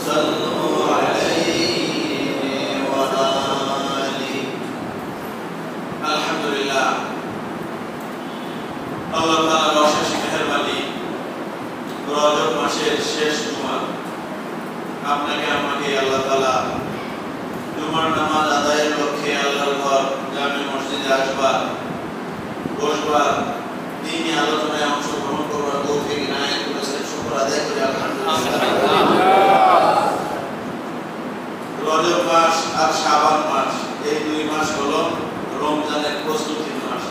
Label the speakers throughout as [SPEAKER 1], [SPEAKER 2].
[SPEAKER 1] صلوا عليه রজব মাসের শেষ জুমা আপনাকে আমাকে আল্লাহ তাআলা জুমার নামাজ আদায়ের লক্ষ্যে আল্লাহর ঘর জামে মসজিদে আসবার, বসবার, দ্বীনি আলোচনায় অংশগ্রহণ করবার তৌফিক ইনায়েত করেছেন। শুকর আদায় করি আলহামদুলিল্লাহ। রজব মাস আর শাবান মাস, এই দুই মাস হলো রমজানের প্রস্তুতির মাস।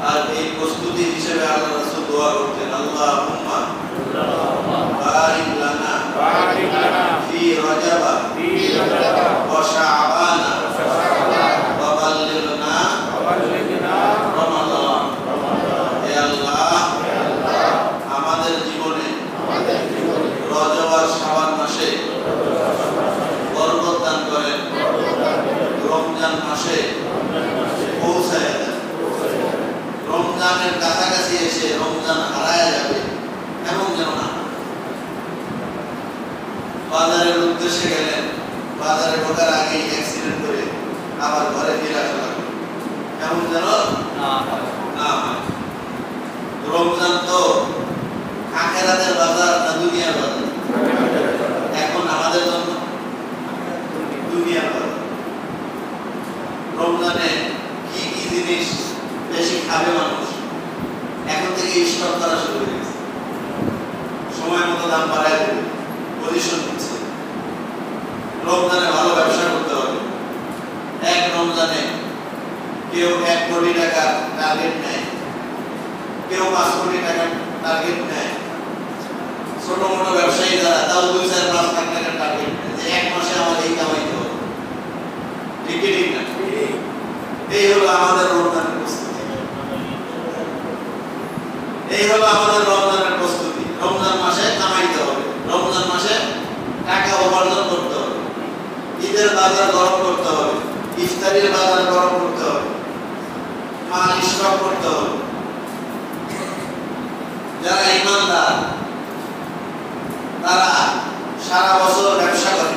[SPEAKER 1] আর এই প্রস্তুতি হিসেবে আল্লাহ রাসূল দোয়া করতেন, আল্লাহুম্মা বারিক লানা ফি রজবা ওয়া শাবানা ওয়া বাল্লিগনা রমাদান। হে আল্লাহ, আমাদের জীবনে রজব আর শাবান মাসে বরকত দান করেন, রমজান মাসে পৌঁছায় দেন। রমজানের কাছাকাছি এসে রমজান হারায় যাবে এমন যেন না। বাজারের উদ্দেশ্যে গেলেন, বাজারে ঢোকার আগেই অ্যাক্সিডেন্ট করে আবার ঘরে ফিরে আসা লাগবে এমন যেন না হয়। রমজান তো আখিরাতের বাজার না দুনিয়ার বাজার? এখন আমাদের জন্য দুনিয়ার বাজার। রমজানে কি কি জিনিস বেশি খাবে মানুষ এখন থেকে স্টক করা শুরু হয়ে গেছে। সময় মতো দাম বাড়ায় দেবে, পজিশন হচ্ছে। রমজানে ভালো ব্যবসা করতে হবে। এক রমজানে কেউ 1 কোটি টাকা টার্গেট নেয়, কেউ 5 কোটি টাকা টার্গেট নেয়। ছোট মোটো ব্যবসায়ী যারা তাও 2-4-5 লাখ টাকা টার্গেট নেয় যে এক মাসে আমার এই কামাইতে হবে। ঠিক ঠিক না? এই হলো আমাদের রমজানের প্রস্তুতি। এই হলো আমাদের রমজানের প্রস্তুতি। রমজান মাসে কামাইতে হবে, রমজান মাসে টাকা উপার্জন করতে হবে, ঈদের বাজার গরম করতে হবে, ইফতারির বাজার গরম করতে হবে, মাল স্টক করতে হবে। যারা ইমানদার তারা সারা বছর ব্যবসা করে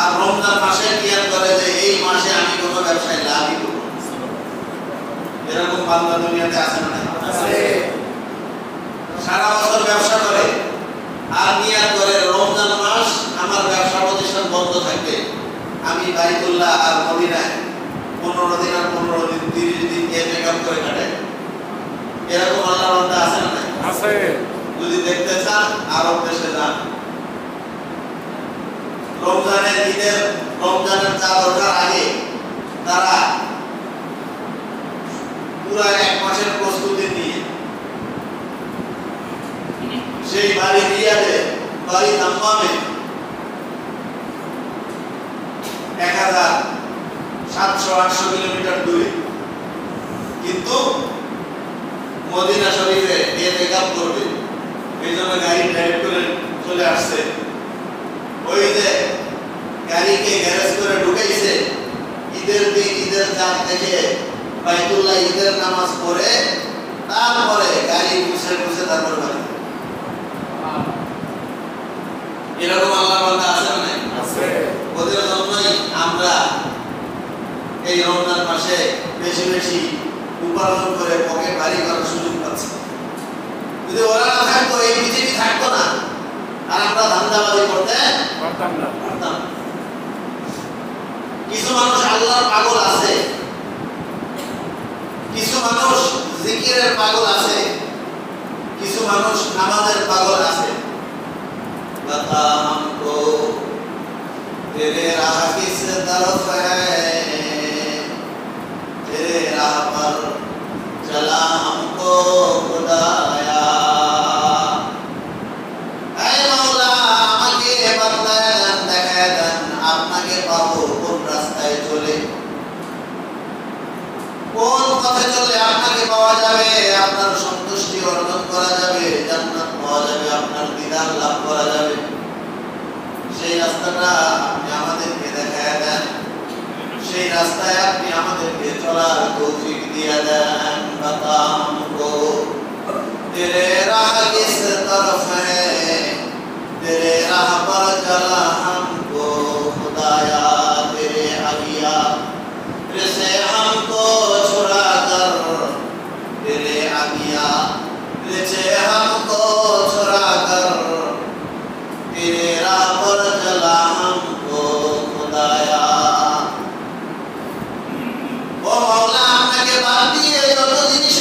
[SPEAKER 1] আর রমজান মাসে নিয়ত করে যে এই মাসে আমি কোনো ব্যবসায় লাভই করব। এরকম বান্দা দুনিয়াতে আছে না? আছে। সারা বছর ব্যবসা করে আর নিয়ত করে রমজান মাস আমার ব্যবসা প্রতিষ্ঠান বন্ধ থাকবে, আমি বাইতুল্লাহ আর মদিনায় 15 দিন আর 15 দিন 30 দিন মেকআপ করে কাটাই। এরকম আল্লাহর বান্দা আছে না? আছে। যদি দেখতে চান আরব দেশে যান। রমজানের ঈদের রমজানের চাঁদ ওঠার আগে তারা পুরা 1 মাসের প্রস্তুতি নিয়ে সেই বাড়ি রিয়াদে, বাড়ি দাম্মামে 1700-800 কিলোমিটার দূরে, কিন্তু মদিনা শরীফে মেকআপ করবে এই জন্য গাড়ি ড্রাইভ করে চলে আসছে। ওই যে গাড়িকে গ্যারেজ করে ঢুকাইছে, ঈদের দিন ঈদের চাঁদ দেখে বাইতুল্লাহ ঈদের নামাজ পড়ে তারপরে গাড়ি গুছে গুছে তারপর বাড়ি। এরকম আল্লাহর বান্দা আছে না? আছে। ওদের জন্যই আমরা এই রমজান মাসে বেশি বেশি উপার্জন করে পকেট ভারী করার সুযোগ পাচ্ছি। যদি ওরা না থাকতো, এই পৃথিবী থাকতো না, আর আমরা ধান্দাবাজি করতে পারতাম না। কিছু মানুষ আল্লাহর পাগল আছে, কিছু মানুষ জিকিরের পাগল আছে, কিছু মানুষ নামাজের পাগল আছে। बता हमको तेरे राह किस तरफ है, तेरे राह पर चला हमको खुदाया। ऐ मौला আমাকে বাতলায় দেন, দেখায় দেন আপনাকে পাবো কোন রাস্তায় চলে, কোন পথে চলে আপনাকে পাওয়া যাবে, আপনার সন্তুষ্টি অর্জন করা যাবে, জান্নাত পাওয়া যাবে, আপনার দিদার লাভ করা যাবে। সেই রাস্তাটা আপনি আমাদেরকে দেখায় দেন, সেই রাস্তায় আপনি আমাদেরকে চলার তৌফিক দিয়ে দেন। বাতা हमको तेरे राह किस तरफ है, तेरे राह पर चला हमको खुदाया, तेरे आगिया से हमको छुड़ा कर तेरे आगिया ले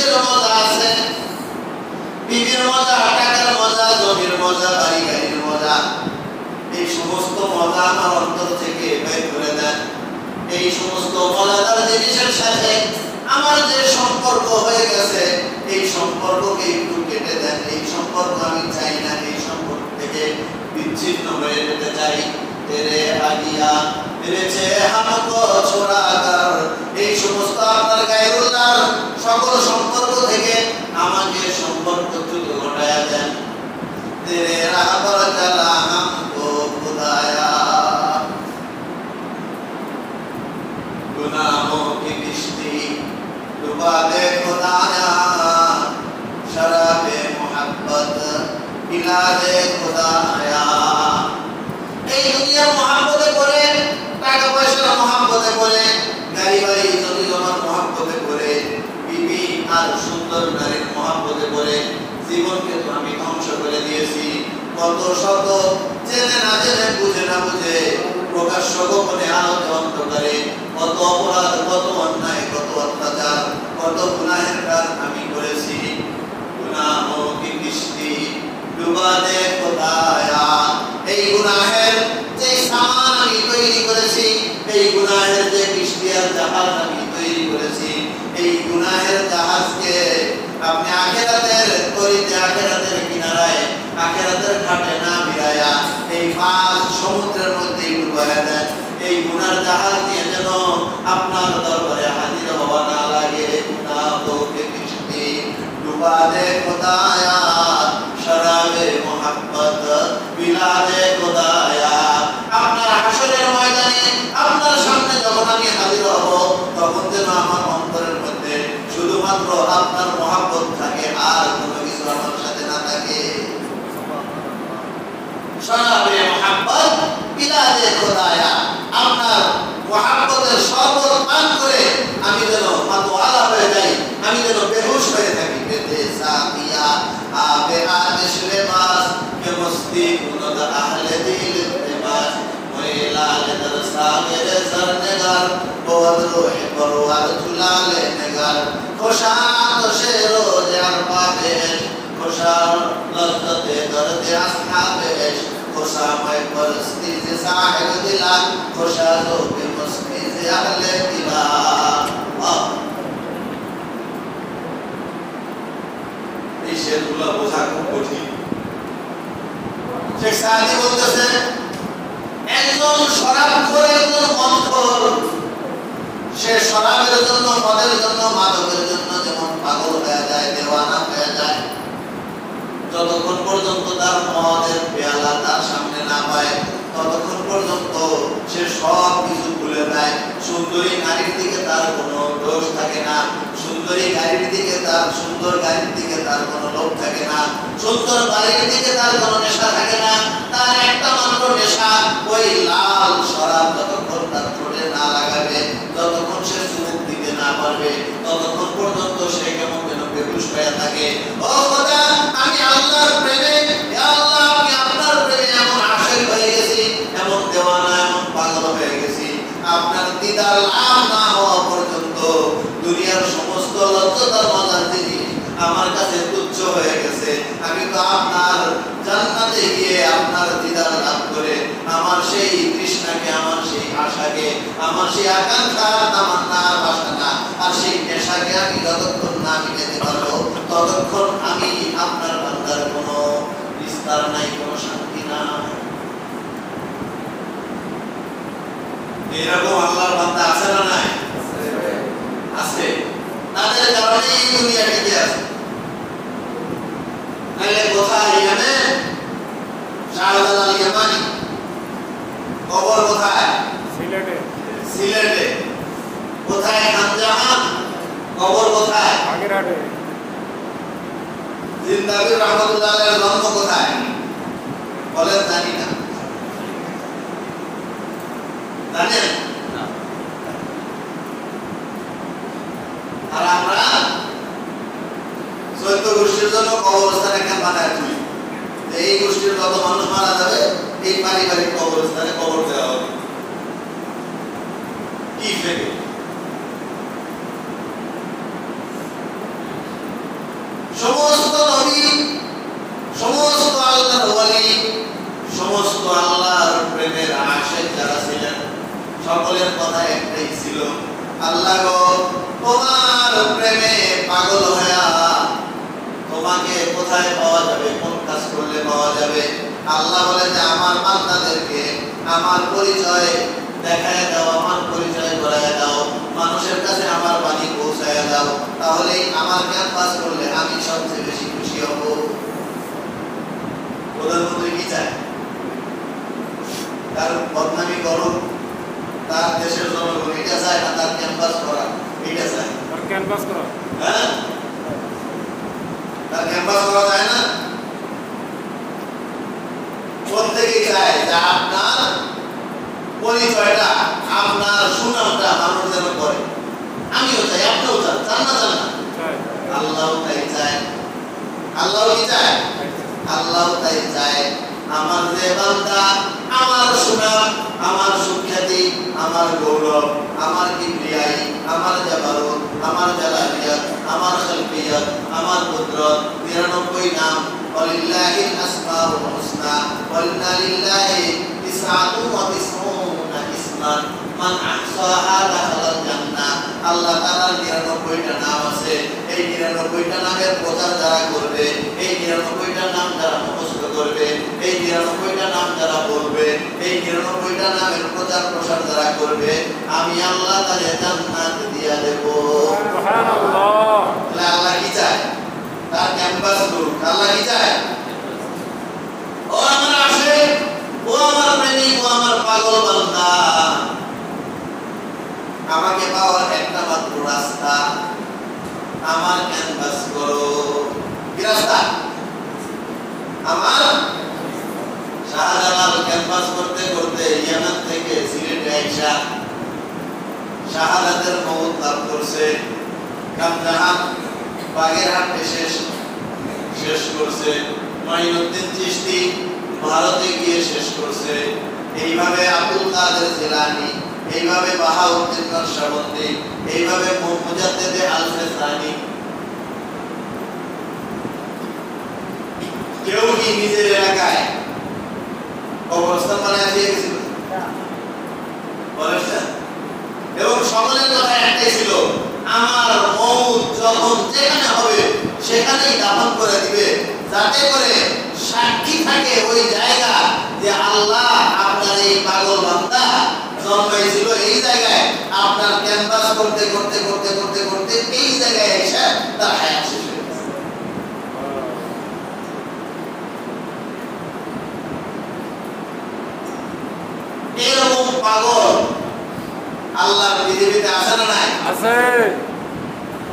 [SPEAKER 1] জিনিসের মজা আছে, বিবির মজা, টাকার মজা, জমির মজা, বাড়ি গাড়ির মজা, এই সমস্ত মজা আমার অন্তর থেকে বের করে দেন। এই সমস্ত মজাদার জিনিসের সাথে আমার যে সম্পর্ক হয়ে গেছে এই সম্পর্ককে একটু কেটে দেন। এই সম্পর্ক আমি চাই না, এই সম্পর্ক থেকে বিচ্ছিন্ন হয়ে যেতে চাই। তেরে আগিয়া মেরেছে হামকো ছোড়া কর, এই সমস্ত আপনার গায়রুল্লাহর সকল সম্পর্ক থেকে আমাকে সম্পর্কচ্যুত ঘটায়া দেন। তেরে রাহ পর চলা হামকো খুদায়া, गुनाहों की किश्ती डुबा दे खुदाया, शराबे मोहब्बत पिला दे खुदाया। এই দুনিয়ার মহব্বতে পড়ে, টাকা পয়সার মহব্বতে পড়ে, গাড়ি বাড়ি জমি জমার মহব্বতে পড়ে, বিবি আর সুন্দর নারীর মহব্বতে পড়ে জীবনকে তো আমি ধ্বংস করে দিয়েছি। কত শত জেনে না জেনে, বুঝে না বুঝে, প্রকাশ্য গোপনে আলোতে অন্ধকারে কত অপরাধ, কত অন্যায়, কত অত্যাচার, কত গুনাহের কাজ আমি করেছি। গুনাহোं की किश्ती डुबा दे खुदाया, এই গুনাহের যে সামান আমি তৈরি করেছি, এই গুনাহের যে কিস্তি আর জাহাজ আমি তৈরি করেছি, এই গুনাহের জাহাজকে আপনি আখিরাতের তরিতে, আখিরাতের কিনারায়, আখিরাতের ঘাটে না ভিড়ায়া এই মাছ সমুদ্রের মধ্যে ডুবাইয়া দেন। এই গুনার জাহাজ নিয়ে যেন আপনার দরবারে হাজির হওয়া না লাগে। গুনাহোं की किश्ती डुबा दे खुदाया, शराबे मोहब्बत पिला दे खुदाया। আপনার হাসরের ময়দানে আপনার সামনে যখন আমি হাজির হব তখন যেন আমার অন্তরের মধ্যে শুধুমাত্র আপনার মহব্বত থাকে, আর কোনো কিছু আমার সাথে না থাকে। শরাবে মোহব্বত পিলা দে খুদায়া, আপনার মহব্বতের শরবত পান করে আমি যেন মাতওয়ালা হয়ে যাই, আমি যেন বেহুশ হয়ে থাকি। বেদে সাকিয়া আবে আদেশ লেবাস কে মস্তি কুনদ আহলে দিল ইতিবাস, মোইলাল দর সাগের সরনেগার বহুত রোহ পরওয়ার ঝুলালে নেগার। খুশাত শেরো জার পাবেশ, খুশা লজ্জতে দর্দে আসহাবেশ, खुशा मैं परस्ती से साहिब दिला, खुशा जो के मस्ती से अहले दिला। এই শেরগুলো বোঝা খুব কঠিন। শেখ সাদি বলতেছে একজন শরাবখোর, একজন মদখোর, সে শরাবের জন্য, মদের জন্য, মাদকের জন্য যেমন পাগল হয়ে যায়, দেওয়ানা হয়ে যায়, যতক্ষণ পর্যন্ত তার মদের পেয়ালা তার সামনে না পায় ততক্ষণ পর্যন্ত সে সব কিছু ভুলে যায়। সুন্দরী নারীর দিকে তার কোনো দোষ থাকে না, সুন্দরী গাড়ির দিকে তার, সুন্দর গাড়ির দিকে তার কোনো লোভ থাকে না, সুন্দর বাড়ির দিকে তার কোনো নেশা থাকে না। তার একটা মাত্র নেশা ওই লাল শরাব যতক্ষণ তার ঠোঁটে না লাগাবে, যতক্ষণ সে চুমুক দিতে না পারবে ততক্ষণ পর্যন্ত সে কেমন যেন বেহুশ হয়ে থাকে। ও খোদা, আমি আল্লাহর প্রেমে, ইয়া আল্লাহ আমি আপনার প্রেমে এমন আশিক হয়ে গেছি, এমন দেওয়ানা, এমন পাগল হয়ে গেছি, আপনার দিদার লাভ না হওয়া পর্যন্ত দুনিয়ার সমস্ত লজ্জার মজার জিনিস আমার কাছে তুচ্ছ হয়ে গেছে। আমি তো আপনার জান্নাতে গিয়ে আপনার দিদার লাভ করে আমার সেই তৃষ্ণাকে, আমার সেই আশাকে, আমার সেই আকাঙ্ক্ষা, তামান্না, বাসনা আর সেই নেশাকে আমি যতক্ষণ না মিটাতে পারবো ততক্ষণ আমি আপনার বান্দার কোনো বিস্তার নাই, কোনো শান্তি নাই। এরকম আল্লাহর বান্দা আছে না নাই? আছে। তাদের কারণে এই দুনিয়া টিকে আছে। নাইলে কোথায় ইয়ামে শাহজালাল ইয়ামানি কবর কোথায়? সিলেটে। সিলেটে। কোথায় খান জাহান কবর কোথায়? বাগেরহাটে। জিন্দাবি রহমাতুল্লাহ আলাইহির জন্ম কোথায়? বলেন জানি না। জানেন না? আর আমরা 14 গোষ্ঠীর জন্য কবরস্থান একটা বানায় তুলি, এই গোষ্ঠীর যত মানুষ মারা যাবে এই পারিবারিক কবরস্থানে কবর দেওয়া হবে। কি ফেকে সমস্ত আল্লাহর প্রেমের আশিক যারা ছিলেন সকলের কথা একটাই ছিল, আল্লাহ গো তোমার প্রেমে পাগল হয়ে তোমাকে কোথায় পাওয়া যাবে, কোন কাজ করলে পাওয়া যাবে? আল্লাহ বলে যে আমার বান্দাদেরকে আমার পরিচয় দেখায় দাও, আমার পরিচয় করায় দাও, মানুষের কাছে আমার বাণী পৌঁছায় দাও, তাহলেই আমার ক্যাম্পাস করলে আমি সবচেয়ে বেশি খুশি হব। প্রধানমন্ত্রী কি চায়? তার বদনামি করুক, তার দেশের জনগণ এটা চায় না, তার ক্যাম্পাস করা এটা চায়।
[SPEAKER 2] তার ক্যাম্পাস করা,
[SPEAKER 1] হ্যাঁ, তার ক্যাম্পাস করা যায় না। প্রত্যেকেই চায় যে আপনার পরিচয়টা, আপনার সুনামটা মানুষ যেন করে। আমিও চাই, আপনিও চান, চান না চান না? আল্লাহ তাই চায়। আল্লাহ কি চায়? আল্লাহ তাই চায় আমার যে বান্দা আমার সুনাম, আমার সুখ্যাতি, আমার গৌরব, আমার কিবরিয়াই, আমার জাবারুত, আমার জালালিয়াত, আমার খালকিয়াত, আমার কুদরত, 99 নাম, ওয়ালিল্লাহিল আসমাউল হুসনা, ওয়ান্না লিল্লাহি 99 ইসমান মান আহসাহা দাখালাল জান্নাহ। আল্লাহ তাআলার 99টা নাম আছে। এই 99টা নামের প্রচার যারা করবে, এই 99টা নাম যারা মুখস্থ করবে, এই 99টা নাম যারা বলবে, এই 99টা নামের প্রচার প্রসার যারা করবে, আমি আল্লাহ তাদের জান্নাত দিয়া দেব।
[SPEAKER 2] সুবহানাল্লাহ।
[SPEAKER 1] তাহলে আল্লাহ কি চায়? তার ক্যাম্পাস করুক। আল্লাহ কি চায়? ও আমার আশিক, ও আমার প্রেমিক, ও আমার পাগল বান্দা, আমাকে পাওয়ার একটা মাত্র রাস্তা, আমার ক্যানভাস করো। কি রাস্তা? আমার শাহজালাল ক্যানভাস করতে করতে ইয়ামান থেকে সিলেটে আইসা শাহাদাতের মওত লাভ করছে। কামজাহান বাগেরহাটে শেষ করছে। মাইনুদ্দিন চিশতি ভারতে গিয়ে শেষ করছে। এইভাবে আব্দুল কাদের জিলানী, এইভাবে বাহাউদ্দিন নকশবন্দি, এইভাবে মুজাদ্দিদ আল-ফিসানি। কেউ কি নিজের এলাকায় কবরস্থান বানায় দিয়ে গেছিল? বলেছেন। এবং সকলের কথা একটাই ছিল, আমার মওত যখন যেখানে হবে সেখানেই দাফন করে দিবে, যাতে করে সাক্ষী থাকে ওই জায়গা যে আল্লাহ আপনার এই পাগল বান্দা জন্মাইছিল এই জায়গায়, আপনার ক্যানভাস করতে করতে করতে করতে করতে এই জায়গায় এসে তার হায়াত শেষ হয়ে গেছে। এরকম পাগল আল্লাহর পৃথিবীতে আছে না নাই?
[SPEAKER 2] আছে।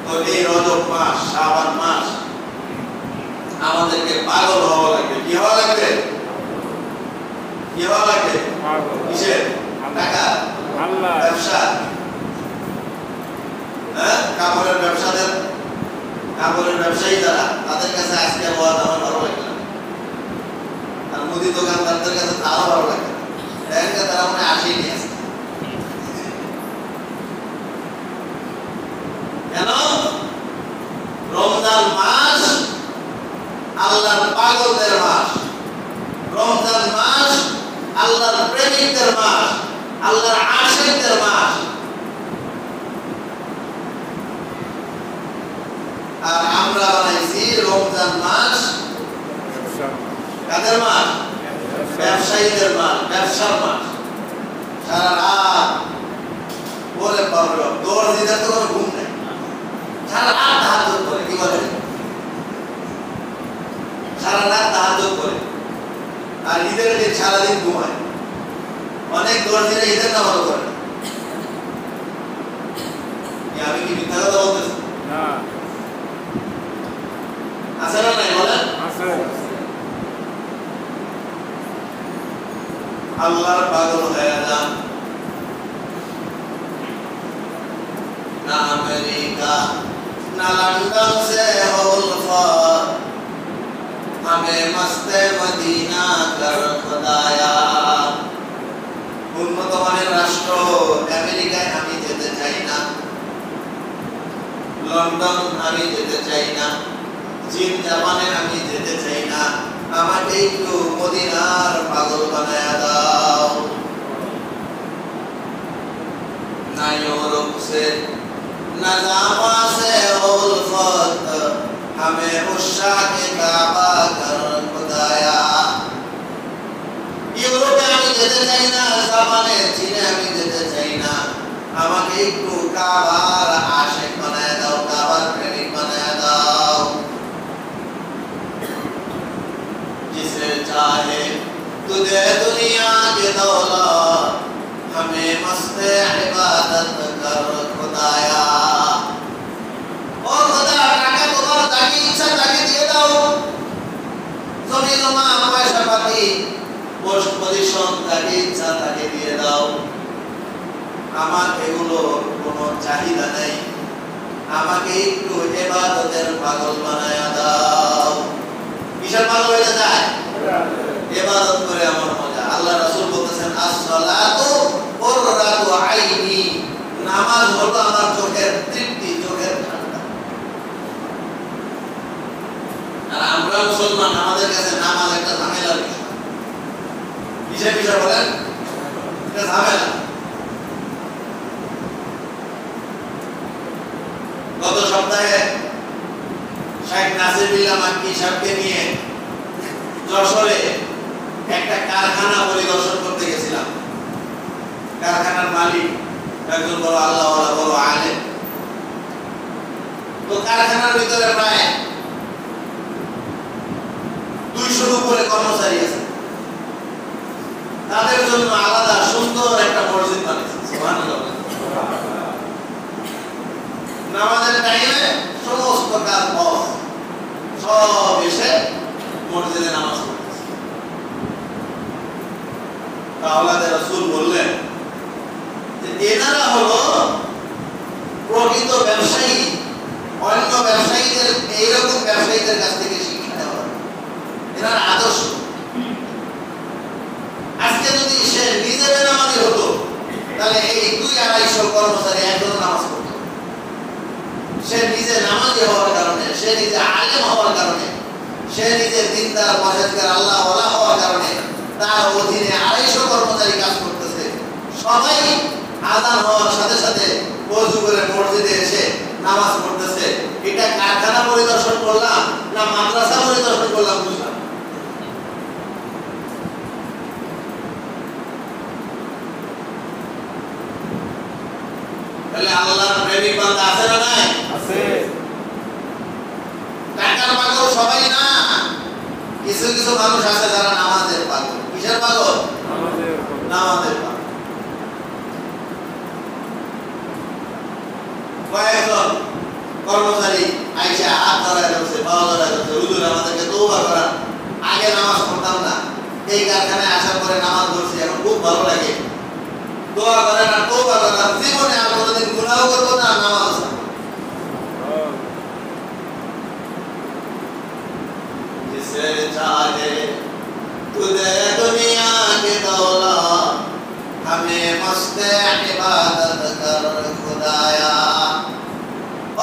[SPEAKER 1] তো এই রজব মাস, শাবান মাস আমাদেরকে পাগল হওয়া লাগবে। কি হওয়া লাগবে? কি হওয়া লাগবে? কিসের? টাকা,
[SPEAKER 2] আল্লাহ,
[SPEAKER 1] ব্যবসা, হ্যাঁ, কাপড়ের ব্যবসাদের, কাপড়ের ব্যবসায়ী যারা, তাদের কাছে আজকে ওয়াজ আমার ভালো লাগে না। আর মুদি দোকানদারদের কাছে তারও ভালো লাগে না। দেখেন তারা মনে আসেই নিয়ে আসে। কেন? রমজান মাস আল্লাহর পাগলদের মাস, রমজান মাস আল্লাহর প্রেমিকদের মাস, আল্লাহর আশিকদের মাস। আর আমরা বানাইছি রমজান মাস কাদের মাস? ব্যবসায়ীদের মাস, ব্যবসার মাস। সারা রাত বলে পাবলো দর্জিদের তো কোনো ঘুম নেই, সারা রাত তাহাজ্জুদ করে। কি বলে? সারা রাত তাহাজ্জুদ করে। আর ঈদের দিন সারাদিন ঘুমায়। অনেক দর্জিরা ঈদের নামাজ করে। আমি কি মিথ্যা কথা বলতেছি?
[SPEAKER 2] না,
[SPEAKER 1] আছে না নাই বলেন?
[SPEAKER 2] আছে।
[SPEAKER 1] আল্লাহর পাগল হয়ে যান। না আমেরিকা না লন্ডন से हो उल्फत, हमें मस्ते मदीना कर खुदाया। উন্নত মানের রাষ্ট্র আমেরিকায় আমি যেতে চাই না, লন্ডন আমি যেতে চাই না, চীন জাপানে আমি যেতে চাই না, আমাকে একটু মদিনার পাগল বানায়া দাও। না यूरोप से न जावा से उल्फत हमें उशाके काबा कर खुदाया। ইউরোপে আমি যেতে চাই না, জাপানে চীনে আমি যেতে চাই না, আমাকে একটু কাবার আশিক বানায় দাও, কাবার প্রেমিক বানায় দাও। जिसे चाहे तू दे दुनिया की दौलत हमें मस्त इबादत कर खुदाया। ओ खुदा টাকা তোমার যাকে ইচ্ছা তাকে দিয়ে দাও, জমি জমা পয়সা পাতি পোস্ট পজিশন যাকে ইচ্ছা তাকে দিয়ে দাও, আমার এগুলো কোনো চাহিদা নেই, আমাকে একটু ইবাদতের পাগল বানায়া দাও। কিসের পাগল হয়ে যায়? ইবাদত করে আমার মজা। আল্লাহ রাসূল বলতেছেন as-সালাতু কুররাতু আইনি, নামাজ হলো আমার চোখের তৃপ্তি, চোখের ঠান্ডা। আর আমরা মুসলমান, আমাদের কাছে নামাজ একটা ঝামেলার বিষয়। কিসের বিষয় বলেন? এটা ঝামেলা। গত সপ্তাহে শেখ নাসির বিল্লাহ মাক্কি সাহেবকে নিয়ে যশোরে একটা কারখানা পরিদর্শন করতে গেছিলাম। কারখানার মালিক একজন বড় আল্লাহওয়ালা, বড় আলেম। তো কারখানার ভিতরে প্রায় 200 উপরে কর্মচারী আছে। তাদের জন্য আলাদা সুন্দর একটা মসজিদ বানিয়েছে। সুবহানাল্লাহ। নামাজের টাইমে সমস্ত কাজ অফ, সব এসে মসজিদে নামাজ পড়তেছে। তাহলে রাসূল বললেন যে এনারা হলো প্রকৃত ব্যবসায়ী, অন্য ব্যবসায়ীদের এইরকম ব্যবসায়ীদের কাছ থেকে শিক্ষা নেওয়া। এনার আদর্শ। আজকে যদি সে নিজে বেনামাজি হতো তাহলে এই 200-250 কর্মচারী একজন নামাজ পড়ত। সে নিজে নামাজি হওয়ার কারণে, সে নিজে আলেম হওয়ার কারণে, সে নিজে দিনদার পরহেজগার আল্লাহওয়ালা হওয়ার কারণে তার অধীনে 250 কর্মচারী কাজ করতেছে। সবাই আযান হওয়ার সাথে সাথে ওযু করে মসজিদে এসে নামাজ পড়তেছে। এটা কারখানা পরিদর্শন করলাম না মাদ্রাসা পরিদর্শন করলাম বুঝলাম। তাহলে আল্লাহর প্রেমিক বান্দা আছে না নাই? আছে। টাকার পাগল সবাই না, কিছু কিছু মানুষ আছে যারা নামাজের পাগল। কিসের পাগল? নামাজের পাগল। কয়েকজন কর্মচারী আইসা হাত ধরায় ধরছে, পা ধরায় ধরছে, হুজুর আমাদেরকে তওবা করান, আগে নামাজ পড়তাম না, এই কারখানায় আসার পরে নামাজ পড়ছি, এখন খুব ভালো লাগে, দোয়া করেন আর তওবা করেন, জীবনে আর কোনোদিন গুনাহ করব না, নামাজ পড়ব। जिसे चाहे तू दे दुनिया की दौलत हमें मस्त इबादत कर खुदाया।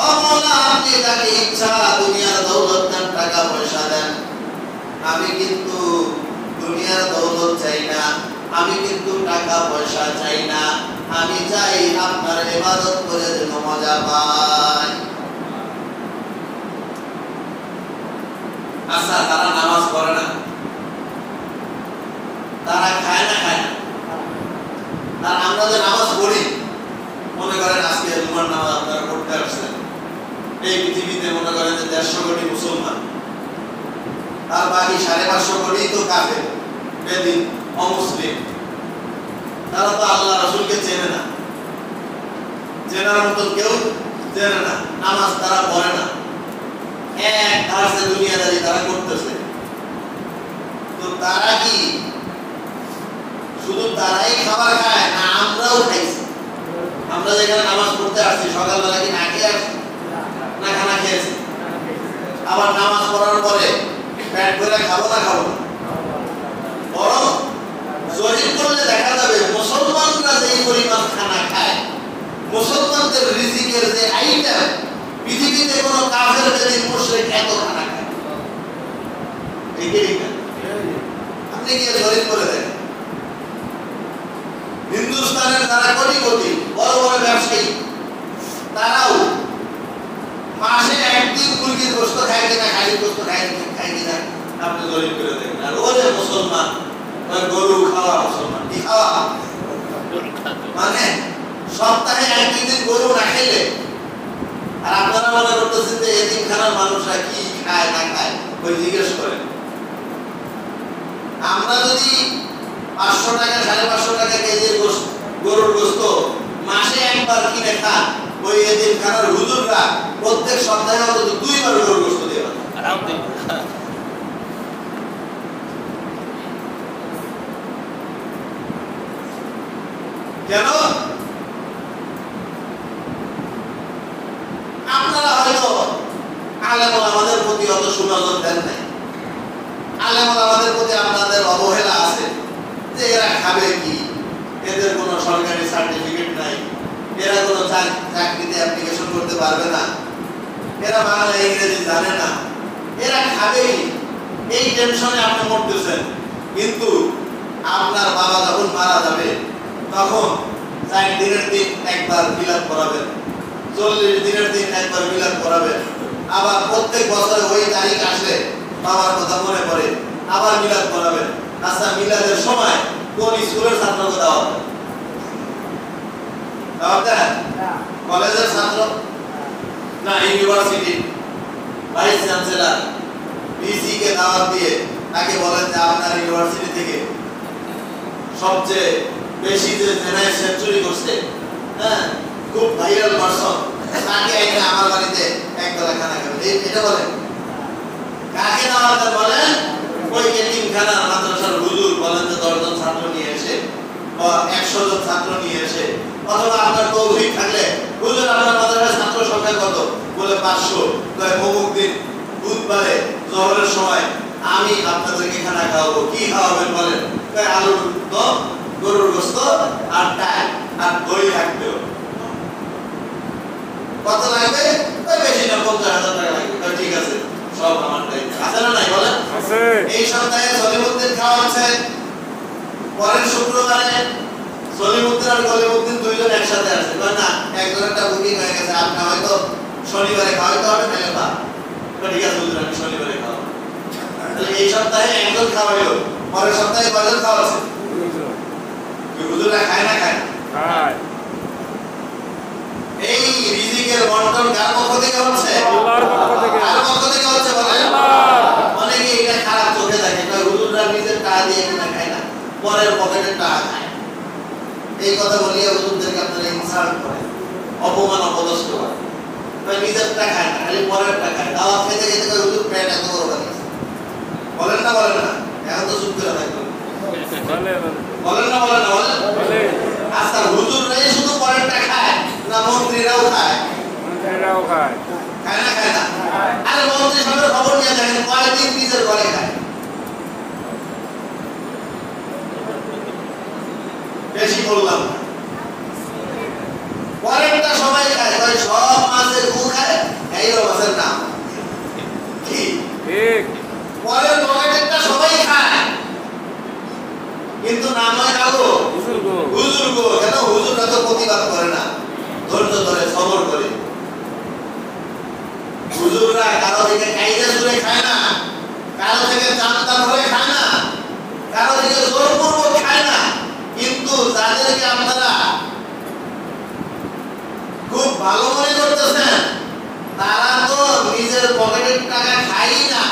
[SPEAKER 1] ओ मौला আপনি যাকে ইচ্ছা দুনিয়ার দৌলত দেন, টাকা পয়সা দেন, আমি কিন্তু দুনিয়ার দৌলত চাই না, আমি কিন্তু টাকা পয়সা চাই না, আমি চাই আপনার ইবাদত করে যেন মজা পাই। আচ্ছা, তারা নামাজ পড়ে না, তারা খায় না, আর আমরা যে নামাজ পড়ি, মনে করেন আজকে জুমার নামাজ আপনারা পড়তে আসছেন, এই পৃথিবীতে মনে করেন যে 150 কোটি মুসলমান, আর বাকি 550 কোটি তো কাফের, বেদিন, অমুসলিম। তারা তো আল্লাহ রাসূলকে চেনে না, চেনার মতো কেউ চেনে না, নামাজ তারা পড়ে না, এক ধারসে দুনিয়াদারি তারা করতেছে। তো তারা কি শুধু তারাই খাবার খায় না আমরাও খাইছি? আমরা যেখানে নামাজ পড়তে আসছি সকালবেলা কি না খেয়ে আসছি? না খানা খেয়েছি। আবার নামাজ পড়ার পরে পেট ভরে খাবো না খাবো না? বরং জরিপ করলে দেখা যাবে মুসলমানরা যেই পরিমাণ খানা খায়, মুসলমানদের রিজিকের যে আইটেম, পৃথিবীতে কোনো কাফের বেদিন মুশরিক এত খানা খায়। ঠিক না? আপনি গিয়ে জরিপ করে দেন। হিন্দুস্তানের যারা কোটি কোটি বড় বড় ব্যবসায়ী তারাও মাসে একদিন মুরগির গোশত খায় কিনা, খাসির গোশত খায় কিনা আপনি জরিপ করে দেন। আর ওরে মুসলমান গরু খাওয়া মুসলমান কি খাওয়া, মানে সপ্তাহে এক দুই দিন গরু না খেলে। আর আপনারা মনে করতেছেন যে এতিমখানার মানুষরা কি খায় না খায় ওই জিজ্ঞেস করেন। আমরা যদি 500 টাকা 550 টাকা কেজির গরুর গোশত মাসে একবার কিনে খান, ওই এতিমখানার হুজুররা প্রত্যেক সপ্তাহে অন্তত 2 বার গরুর গোশত দিয়ে দেন। কেন? আপনারা হয়তো আলেম ওলামাদের প্রতি অত সুনজর দেন নাই। আলেম ওলামাদের প্রতি আপনাদের অবহেলা আছে যে এরা খাবে কি, এদের কোনো সরকারি সার্টিফিকেট নাই, এরা কোনো চাকরিতে অ্যাপ্লিকেশন করতে পারবে না, এরা বাংলা ইংরেজি জানে না, এরা খাবে কি, এই টেনশনে আপনি মরতেছেন। কিন্তু আপনার বাবা যখন মারা যাবে তখন 4 দিনের দিন একবার মিলাদ করাবেন, 40 দিনের দিন একবার মিলাদ করাবেন, আবার প্রত্যেক বছরে ওই তারিখ আসলে বাবার কথা মনে পড়ে আবার মিলাদ করাবেন। আচ্ছা, মিলাদের সময় কোন স্কুলের ছাত্রকে দাওয়াত দেন? দাওয়াত দেন? কলেজের ছাত্র না ইউনিভার্সিটি ভাইস চ্যান্সেলর ভিসি কে দাওয়াত দিয়ে তাকে বলেন যে আপনার ইউনিভার্সিটি থেকে সবচেয়ে বেশি যে জেনারেল সেঞ্চুরি করছে, হ্যাঁ, খুব ভাইরাল পারসন, তাকে আইনা আমার বাড়িতে একবেলা খানা খাবেন, এটা বলেন? কাকে দাওয়াত বলেন? ওই এতিমখানার মাদ্রাসার হুজুর বলেন যে 10 জন ছাত্র নিয়ে এসে বা 100 জন ছাত্র নিয়ে এসে, অথবা আপনার তৌফিক থাকলে হুজুর আপনার মাদ্রাসার ছাত্র সংখ্যা কত, বলে 500, কয় অমুক দিন বুধবারে জোহরের সময় আমি আপনাদেরকে খানা খাওয়াবো। কি খাওয়াবেন বলেন? কয় আলুর দম, গরুর গোশত আর ডাল আর দই থাকবে। কত লাগবে? কয় বেশি না 50,000 টাকা লাগবে। ঠিক আছে, সব আমার দায়িত্ব। আছে না নাই বলেন? আছে। এই সপ্তাহে সলিমুদ্দিন খাওয়া হচ্ছে, পরের শুক্রবারে সলিমুদ্দিন আর গলিমুদ্দিন দুইজন একসাথে আছে। কয় না, একজনেরটা বুকিং হয়ে গেছে, আপনি হয়তো শনিবারে খাওয়াইতে হবে নাহলে বা। ঠিক আছে হুজুর, আমি শনিবারে খাওয়াবো। তাহলে এই সপ্তাহে একজন খাওয়াইলো, পরের সপ্তাহে কয়জন খাওয়াচ্ছে? হুজুররা খায় না খায়? খায়। এই রিজিকের বন্টন কার পক্ষ থেকে হচ্ছে? আল্লাহর পক্ষ থেকে। কার পক্ষ থেকে হচ্ছে বলেন? আল্লাহ। অনেকে এটা খারাপ চোখে দেখে, কয় হুজুররা নিজের টাকা দিয়ে কিনা খায় না, পরের পকেটের টাকা খায়। এই কথা বলিয়া হুজুরদেরকে আপনারা ইনসাল্ট করেন, অপমান অপদস্থ করেন। কয় নিজের টাকা খায় না, খালি পরের টাকা খায়। দাওয়াত খেতে খেতে কয় হুজুর পেট এত বড় বানিয়েছে। বলেন না বলেন না? এখন তো চুপ করে থাকবেন। বলেন না বলেন না? বলেন। আচ্ছা, হুজুররাই শুধু পরেরটা খায় না মন্ত্রীরাও খায়? মন্ত্রীরাও খায়। খায় না খায় না? আরে মন্ত্রী সবের খবর নিয়ে দেখেন কয়দিন নিজের ঘরে খায়। বেশি বললাম, পরেরটা সবাই খায়, কয় সব মাছের গু খায়, এইরকম মাছের নাম কি? ঠিক। পরের পকেটেরটা সবাই খায়, কিন্তু নাম হয় কাগো হুজুর গো। কেন? হুজুররা তো প্রতিবাদ করে না, ধৈর্য ধরে সবর করে। হুজুররা কারো থেকে কাইদা সুরে খায় না, কারো থেকে চাঁদা ধরে খায় না, কারো থেকে জোরপূর্বক খায় না। কিন্তু যাদেরকে আপনারা খুব ভালো মনে করতেছেন, তারা তো নিজের পকেটের টাকা খায় না,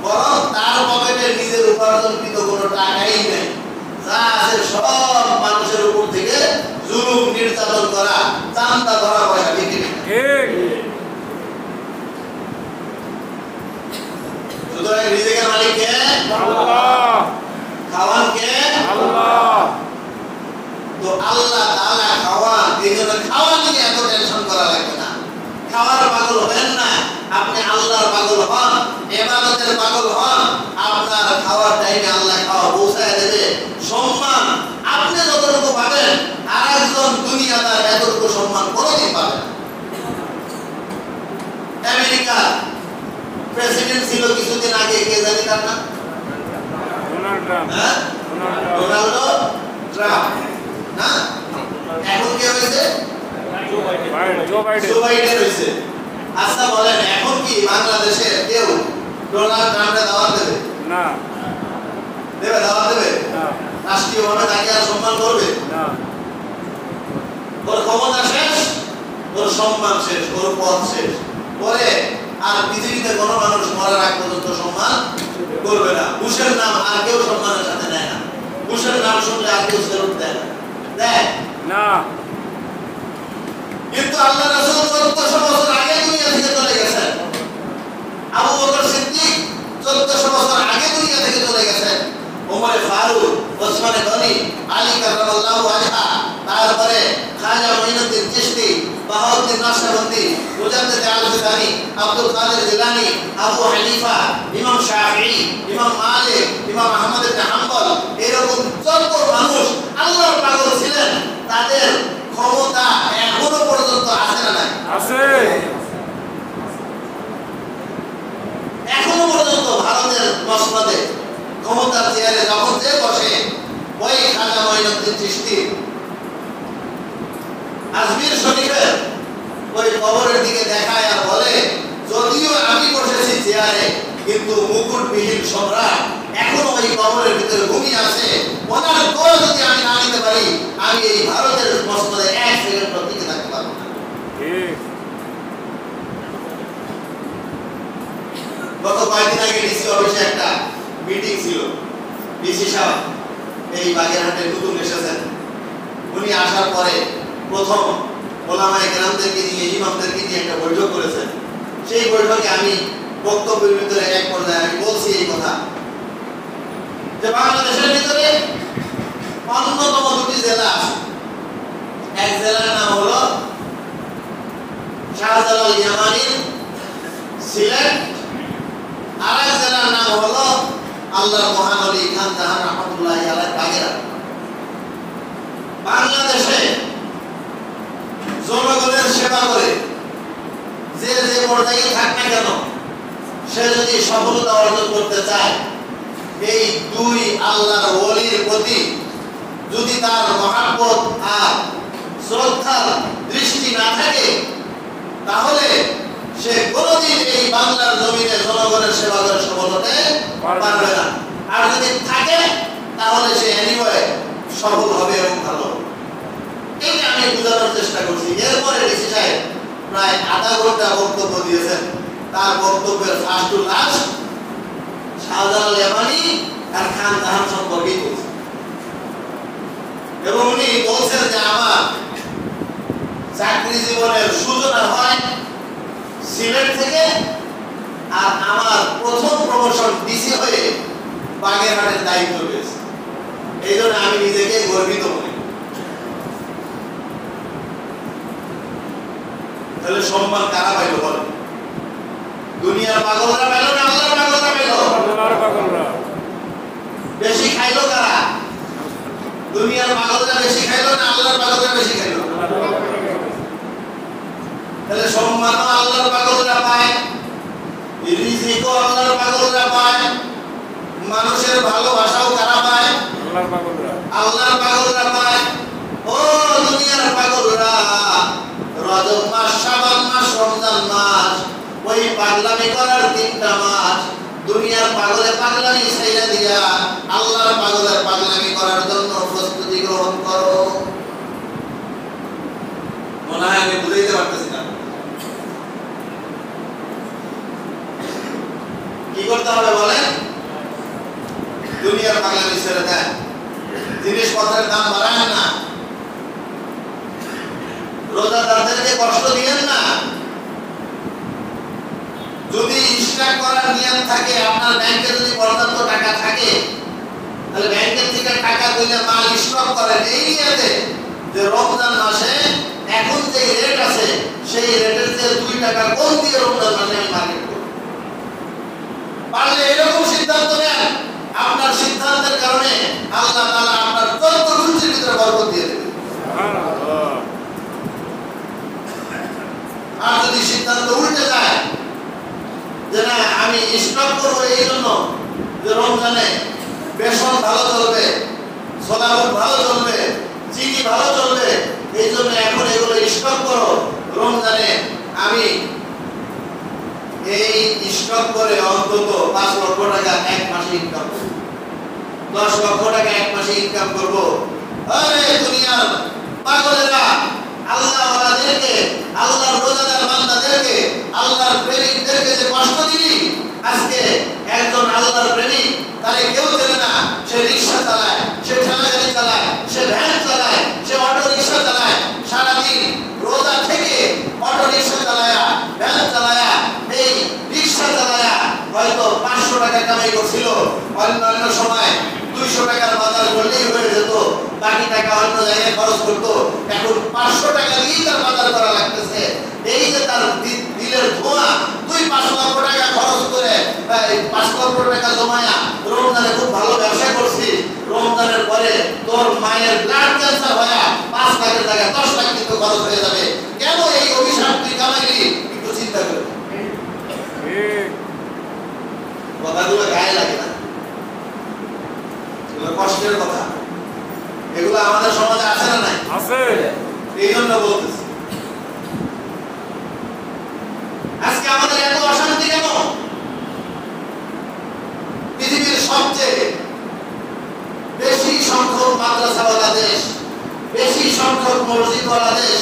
[SPEAKER 1] বরং তার পকেটে নিজের উপার্জনকৃত কোনো টাকাই নেই। যা আছে সব মানুষের উপর থেকে জুলুম নির্যাতন করা, চান্দা ধরা পয়সা বিক্রি। সুতরাং রিজিকের মালিক কে? আল্লাহ। খাওয়ান কে? আল্লাহ। তো আল্লাহ তাআলা খাওয়ান, এই জন্য খাওয়া নিয়ে এত টেনশন করা লাগবে না। খাওয়ার পাগল হবেন না, আপনি আল্লাহর পাগল হন, ইবাদতের পাগল হন। আপনার খাওয়ার টাইমে আল্লাহ খাওয়া পৌঁছায় দেবে। সম্মান আপনি যতটুকু পাবেন, আরেকজন দুনিয়াদার এতটুকু সম্মান কোনোদিন পাবে না। আমেরিকার প্রেসিডেন্ট ছিল কিছুদিন আগে, কে জানি তার নাম? Donald Trump. হ্যাঁ,
[SPEAKER 2] জো বাইডেন।
[SPEAKER 1] জো বাইডেন হয়েছে। আচ্ছা বলেন, এখন কি বাংলাদেশের কেউ ডোনাল্ড ট্রাম্পকে দাওয়াত দেবে?
[SPEAKER 2] না
[SPEAKER 1] দেবে? দাওয়াত দেবে?
[SPEAKER 2] না
[SPEAKER 1] রাষ্ট্রীয়ভাবে তাকে আর সম্মান করবে?
[SPEAKER 2] না।
[SPEAKER 1] ওর ক্ষমতা শেষ, ওর সম্মান শেষ, ওর পদ শেষ। পরে আর পৃথিবীতে কোনো মানুষ মরার আগ পর্যন্ত সম্মান করবে না। বুশের নাম আর কেউ সম্মানের সাথে নেয় না। বুশের নাম শুনলে আর কেউ সেলুট দেয় না, দেয়
[SPEAKER 2] না।
[SPEAKER 1] কিন্তু আল্লাহ রাসূল 1400 বছর আগে দুনিয়া থেকে চলে গেছেন। আবু বকর সিদ্দিক 1400 বছর আগে দুনিয়া থেকে চলে গেছেন। ওমর ফারুক, ওসমান গনি, আলী কারামাল্লাহু আনহা, তারপরে খাজা মঈনুদ্দিন চিশতি, বাহাউদ্দিন নকশবন্দি, মুজাদ্দিদ আল-বুখারী, আব্দুল কাদের জিলানী, আবু হানিফা, ইমাম শাফিঈ, ইমাম মালিক, ইমাম আহমদ ইবনে হাম্বল, এরকম যত মানুষ আল্লাহর পাগল ছিলেন, তাদের ক্ষমতা এখনো পর্যন্ত আছে না নাই?
[SPEAKER 2] আছে।
[SPEAKER 1] এখনো পর্যন্ত ভারতের মসনদে ক্ষমতার চেয়ারে যখন যে বসে, ওই খাজা মঈনুদ্দিন চিশতি আজমির শরীফের ওই কবরের দিকে দেখায় আর বলে, যদিও আমি বসেছি চেয়ারে, কিন্তু মুকুটবিহীন সম্রাট এখনো ওই কবরের ভিতরে ঘুমিয়ে আছে। ওনার দোয়া যদি আমি না নিতে পারি, আমি এই ভারতের মসনদে 1 সেকেন্ড টিকে থাকতে পারবো না।
[SPEAKER 2] ঠিক।
[SPEAKER 1] গত কয়েকদিন আগে ডিসি অফিসে একটা মিটিং ছিল। ডিসি সাহেব এই বাগেরহাটে নতুন এসেছেন। উনি আসার পরে প্রথম ওলামায়ে কেরামদেরকে নিয়ে, ইমামদেরকে নিয়ে একটা বৈঠক করেছেন। সেই বৈঠকে আমি বক্তব্যের ভিতরে এক পর্যায়ে আমি বলছি এই কথা, যে বাংলাদেশের ভিতরে অন্যতম 2টি জেলা আছে। এক জেলার নাম হলো শাহজালাল ইয়ামানির সিলেট, আর এক জেলার নাম হলো আল্লাহর মহান ওলি খান জাহান রহমাতুল্লাহি আলাইহি বাগেরহাট। বাংলাদেশে জনগণের সেবা করে যে যে পর্যায়ে থাক না কেন, সে যদি সফলতা অর্জন করতে চায়, এই 2 আল্লাহর ওলির প্রতি যদি তার মহাব্বত আর শ্রদ্ধার দৃষ্টি না থাকে, তাহলে সে কোনোদিন এই বাংলার জমিনে জনগণের সেবা করে সফল হতে পারবে না। আর যদি থাকে, তাহলে সে এনিওয়ে সফল হবে এবং ভালো হবে। এইটা আমি বোঝানোর চেষ্টা করছি। এরপরে ডিসি সাহেব প্রায় আধা ঘন্টা বক্তব্য দিয়েছেন। তার বক্তব্যের ফার্স্ট টু লাস্ট শাহজালাল ইয়ামানি আর খান জাহান সম্পর্কেই বলছেন, এবং উনি বলছেন যে আমার চাকরি জীবনের সূচনা হয় সিলেট থেকে, আর আমার প্রথম প্রমোশন ডিসি হয়ে বাগেরহাটের দায়িত্ব পেয়েছে। এই জন্য আমি নিজেকে গর্বিত মনে করি। তাহলে সম্মান কারা পাইল বলেন? দুনিয়ার পাগলরা পাইল না আল্লাহর পাগলরা পাইল?
[SPEAKER 2] আল্লাহর পাগলরা।
[SPEAKER 1] বেশি খাইলো কারা? দুনিয়ার পাগলরা বেশি খাইলো না আল্লাহর পাগলরা বেশি খাইলো? তাহলে সম্মানও আল্লাহর পাগলরা পায়, রিজিকও আল্লাহর পাগলরা পায়, মানুষের ভালোবাসাও কারা পায়?
[SPEAKER 2] আল্লাহর পাগলরা।
[SPEAKER 1] আল্লাহর পাগলরা পায়। ও দুনিয়ার পাগলরা, রজব মাস, শাবান মাস, রমজান মাস, ওই পাগলামি করার 3টা মাস। দুনিয়ার পাগলে পাগলামি ছেড়ে দিয়া আল্লাহর পাগলের পাগলামি করার জন্য প্রস্তুতি গ্রহণ করো। মনে হয় আমি বুঝাইতে পারতেছি না। কি করতে হবে বলেন? দুনিয়ার পাগলামি ছেড়ে দেন, জিনিসপত্রের দাম বাড়ান না, রোজাদারদেরকে কষ্ট দিয়েন না। যদি স্টক করার নিয়ম থাকে, আপনার ব্যাংকে যদি পর্যাপ্ত টাকা থাকে, তাহলে ব্যাংকের থেকে টাকা তুলে মাল স্টক করেন এই নিয়তে যে রমজান মাসে এখন যে রেট আছে, সেই রেটের যে 2 টাকা কম দিয়ে রমজান মাসে আমি মার্কেট করব। পারলে এরকম সিদ্ধান্ত নেন, আপনার সিদ্ধান্তের কারণে আল্লাহ তাআলা আপনার যত রুজির ভিতরে বরকত দিয়ে দেবে।
[SPEAKER 2] সুবহানাল্লাহ।
[SPEAKER 1] আর যদি সিদ্ধান্ত উল্টে যায় যে না আমি স্টক করবো এই জন্য যে রমজানে বেসন ভালো চলবে, ছোলা বুট ভালো চলবে, চিনি ভালো চলবে, এই জন্য এখন এগুলো স্টক করো, রমজানে আমি এই স্টক করে অন্তত 5 লক্ষ টাকা এক মাসে ইনকাম করব, 10 লক্ষ টাকা এক মাসে ইনকাম করব। আরে দুনিয়ার পাগলেরা, আল্লাহওয়ালাদেরকে, আল্লাহর রোজাদার বান্দাদেরকে, আল্লাহর প্রেমিকদেরকে যে কষ্ট দিলি, আজকে একজন আল্লাহর প্রেমিক তারে কেউ চেনে না, সে রিক্সা চালায়, সে ঠেলাগাড়ি চালায়, সে ভ্যান চালায়, সে অটো রিক্সা চালায়, সারাদিন রোজা থেকে অটো রিক্সা চালায়া, ভ্যান চালায়া, এই রিক্সা চালায়া হয়তো 500 টাকা কামাই করছিল, অন্যান্য সময় 200 টাকার বাজার করলেই হয়ে যেত, বাকি টাকা অন্য জায়গায় খরচ করতো। এখন 500 টাকা দিয়েই তার বাজার করা লাগতেছে। এই যে তার দিলের ধোঁয়া, তুই 5 লক্ষ টাকা খরচ করে 5 লক্ষ টাকা জমায়া রমজানে খুব ভালো ব্যবসা করছিস, রমজানের পরে তোর মায়ের ব্লাড ক্যান্সার হয়ে 5 লাখের জায়গায় 10 লাখ কিন্তু খরচ হয়ে যাবে। কেন এই অভিশাপ তুই কামাইলি? একটু চিন্তা করে। কথাগুলো গায়ে লাগে না? এগুলো কষ্টের কথা, এগুলো আমাদের সমাজে আছে না নাই?
[SPEAKER 2] আছে।
[SPEAKER 1] এই জন্য বলতেছি আজকে আমাদের এত অশান্তি কেন? পৃথিবীর সবচেয়ে বেশি সংখ্যক মাদ্রাসাওয়ালা দেশ, বেশি সংখ্যক মসজিদওয়ালা দেশ,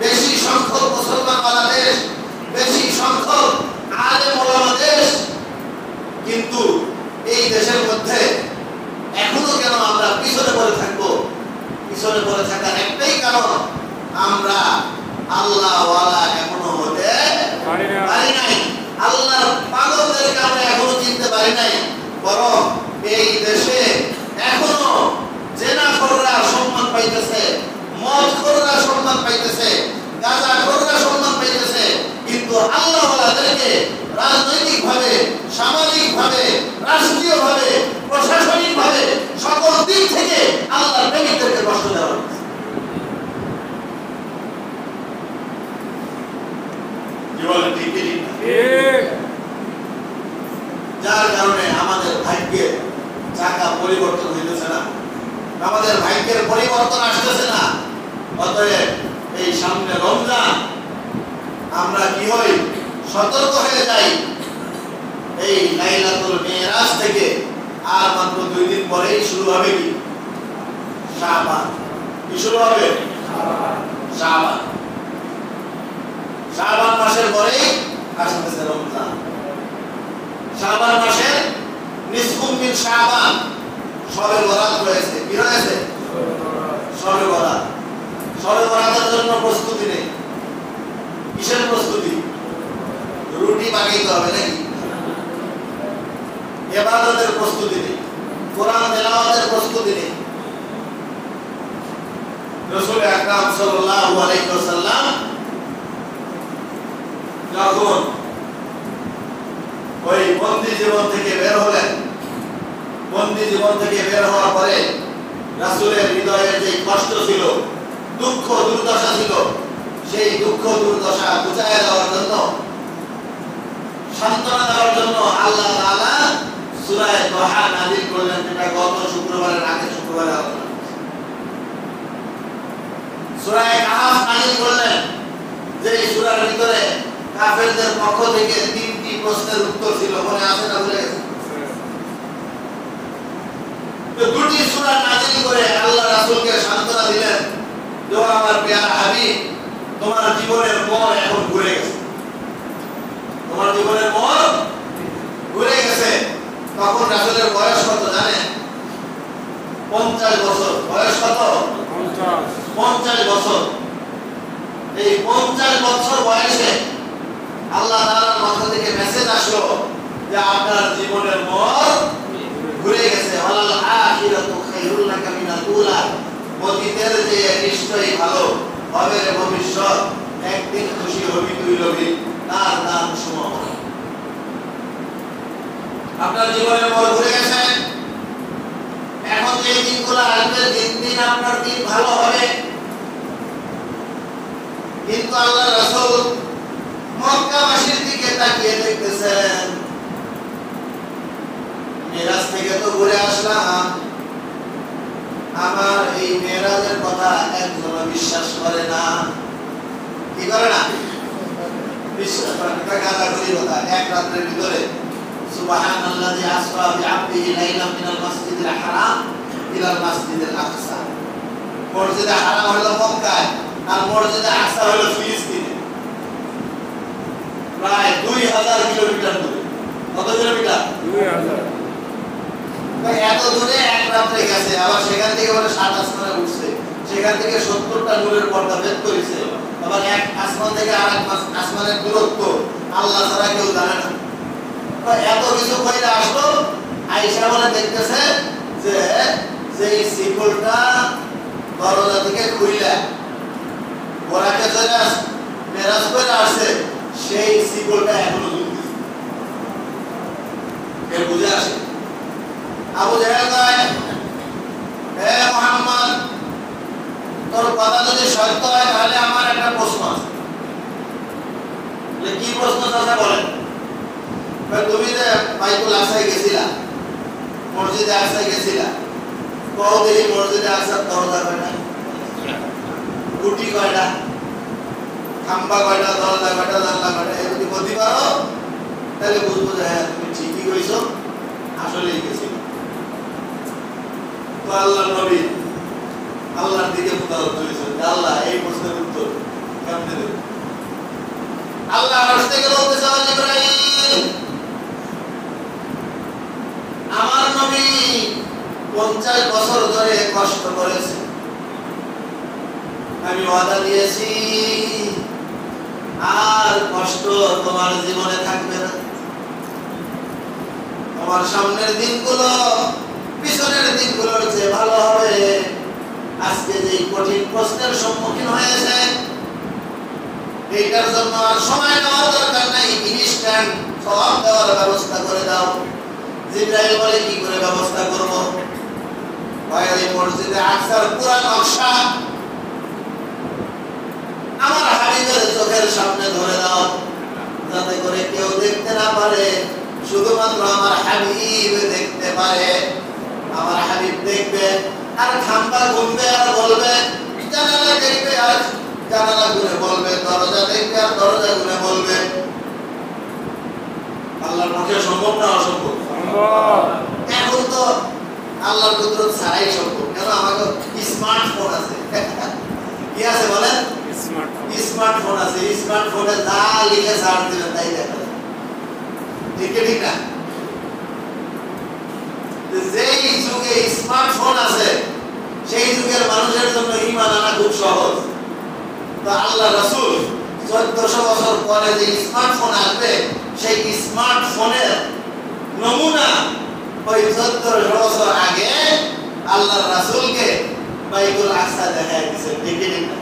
[SPEAKER 1] বেশি সংখ্যক মুসলমানওয়ালা দেশ, বেশি সংখ্যক আলেম ওলামা দেশ, কিন্তু এই দেশের মধ্যে এখনো কেন আমরা পিছনে পড়ে থাকবো? পিছনে পড়ে থাকার একটাই কারণ, আমরা আল্লাহওয়ালা এখনো হতে পারি নাই। আল্লাহর পাগলদেরকে আমরা এখনো চিনতে পারি নাই। বরং এই দেশে এখনো জেনাখোররা সম্মান পাইতেছে, মদখোররা সম্মান পাইতেছে, গাঁজাখোররা সম্মান পাইতেছে, কিন্তু আল্লাহওয়ালাদেরকে রাজনৈতিকভাবে, সামাজিকভাবে, রাষ্ট্রীয়ভাবে, প্রশাসনিকভাবে সকল দিক থেকে আল্লাহর প্রেমিকদেরকে কষ্ট দেওয়া হচ্ছে। কি বলেন? ঠিক কি ঠিক না? যার কারণে আমাদের ভাগ্যের চাকা পরিবর্তন হইতেছে না, আমাদের ভাগ্যের পরিবর্তন আসতেছে না। অতএব এই সামনে রমজান, আমরা কি হই? সতর্ক হয়ে যাই। এই লাইলাতুল মিরাজ থেকে আর মাত্র 2 দিন পরেই শুরু হবে কি? শাবান। কি শুরু হবে? শাবান। শাবান মাসের পরেই আসতেছে রমজান। শাবান মাসের নিসফুম মিন শাবান, শবে বরাত রয়েছে। কি রয়েছে? শবে বরাত। শবে বরাতের জন্য প্রস্তুতি নেই। কিসের প্রস্তুতি? রুটি বানাইতে হবে নাকি? ইবাদতের প্রস্তুতি নেই, কোরআন তেলাওয়াতের প্রস্তুতি নেই। রাসূল আকরাম সাল্লাল্লাহু আলাইহি ওয়াসাল্লাম যখন ওই বন্দী জীবন থেকে বের হলেন, বন্দী জীবন থেকে বের হওয়ার পরে রাসূলের হৃদয়ের যে কষ্ট ছিল, দুঃখ দুর্দশা ছিল, সেই দুঃখ দুর্দশা ঘুচায় দেওয়ার জন্য, সান্ত্বনা দেওয়ার জন্য আল্লাহ তাআলা সূরা দোহা নাযিল করলেন, যেটা গত শুক্রবারের আগের শুক্রবারে আলোচনা করেছি। সূরা কাহফ নাযিল করলেন, যে সূরার ভিতরে কাফেরদের পক্ষ থেকে 3টি প্রশ্নের উত্তর ছিল। মনে আছে না? ভুলে গেছেন? তো 2টি সূরা নাযিল করে আল্লাহ রাসূলকে সান্ত্বনা দিলেন, যে আমার প্রিয় হাবিব, তোমার জীবনের মোড় এখন ঘুরে গেছে, তোমার জীবনের মোড় ঘুরে গেছে। তখন রাসূলের বয়স কত জানেন? 50 বছর। বয়স কত? 50 বছর। এই 50 বছর বয়সে আল্লাহ তাআলার পক্ষ থেকে মেসেজ আসলো যে আপনার জীবনের মোড় ঘুরে গেছে। ওয়ালাল আখিরাতু খায়রুল লাকা মিনাল উলা, অতীতের যে নিশ্চয়ই ভালো হবে রে ভবিষ্যৎ, একদিন খুশি হবি তুই রবি, তার নাম সুমন। আপনার জীবনের মোড় ঘুরে গেছে। এখন যে দিনগুলো আসবে, দিন দিন আপনার দিন ভালো হবে। কিন্তু আল্লাহ রাসূল মক্কাবাসীর দিকে তাকিয়ে দেখতেছেন, মিরাজ থেকে তো ঘুরে আসলাম, আমার এই মেরাজের কথা একজনও বিশ্বাস করে না। কি করে না বিশ্বাস এটা গাদা করি কথা এক রাতের ভিতরে সুবহানাল্লাযী আসরা বিআবদিহি লাইলাম মিনাল মাসজিদিল হারাম ইলাল মাসজিদিল আকসা মসজিদে হারাম হলো মক্কায় আর মসজিদে আকসা হলো ফিলিস্তিনে প্রায় 2000 কিলোমিটার দূরে কত কিলোমিটার
[SPEAKER 2] 2000
[SPEAKER 1] ভাই এত দূরে এক রাতে গেছে আবার সেখান থেকে বলে 7 আসমানে উঠছে সেখান থেকে 70টা নূরের পর্দা ভেদ করেছে আবার এক আসমান থেকে আরেক আসমানের দূরত্ব আল্লাহ ছাড়া কেউ জানে না তো এত কিছু কইরা আসলো আয়েশা বলে দেখতেছে যে যেই শিকলটা দরজা থেকে খুইলা ওরাকে চলে আসে মেরাজ করে আসে সেই শিকলটা এখনো ঝুলতেছে এর বুঝে আসে আবু জাহেল কয় হে মুহাম্মদ তোর কথা যদি সত্য হয় তাহলে আমার একটা প্রশ্ন আছে কি প্রশ্ন আছে বলেন তুমি যে বাইতুল আকসায় গেছিলা মসজিদে আকসায় গেছিলা কতদিন মসজিদে আকসার দরজা কয়টা কুটি কয়টা খাম্বা কয়টা দরজা কয়টা জানলা কয়টা এই যদি বলতে পারো তাহলে বুঝবো যে হ্যাঁ তুমি ঠিকই কইছো আসলেই গেছিল তো আল্লাহর নবী আল্লাহর দিকে মুতাওয়াজ্জ হয়েছেন আল্লাহ এই প্রশ্নের উত্তর কেমনে দেব আল্লাহ আরশ থেকে বলতেছে জিবরাইল আমার নবী 50 বছর ধরে কষ্ট করেছে আমি ওয়াদা দিয়েছি আর কষ্ট তোমার জীবনে থাকবে না তোমার সামনের দিনগুলো পিছনের দিনগুলোর চেয়ে ভালো হবে আজকে যে কঠিন প্রশ্নের সম্মুখীন হয়েছে এইটার জন্য আর সময় নেওয়ার দরকার নাই ইনস্ট্যান্ট সওয়াব দেওয়ার ব্যবস্থা করে দাও জিবরাইল বলে কি করে ব্যবস্থা করব ওই মসজিদে আকসার পুরো নকশা আমার হাবিবের চোখের সামনে ধরে দাও যাতে করে কেউ দেখতে না পারে শুধুমাত্র আমার হাবিব দেখতে পারে আমার হাবিব দেখবে আর খাম্বা ঘুরবে আর বলবে জানালা দেখবে আর জানালা ঘুরে বলবে দরজা দেখবে আর দরজা ঘুরে বলবে আল্লাহর পক্ষে সম্ভব না অসম্ভব এখন তো আল্লাহর কুদরত ছাড়াই সম্ভব কেন আমাকে স্মার্টফোন আছে কি আছে বলেন স্মার্টফোন আছে স্মার্টফোনে যা লিখে সার্চ দিবেন তাই দেখা যায় ঠিক না যেই যুগে স্মার্টফোন আছে সেই যুগের মানুষের জন্য ঈমান আনা খুব সহজ তো আল্লাহ রাসূল 1400 বছর পরে যে স্মার্টফোন আসবে সেই স্মার্টফোনের নমুনা ওই 1400 বছর আগে আল্লাহর রাসূলকে বাইতুল আকসা দেখায় দিয়েছে ঠিক না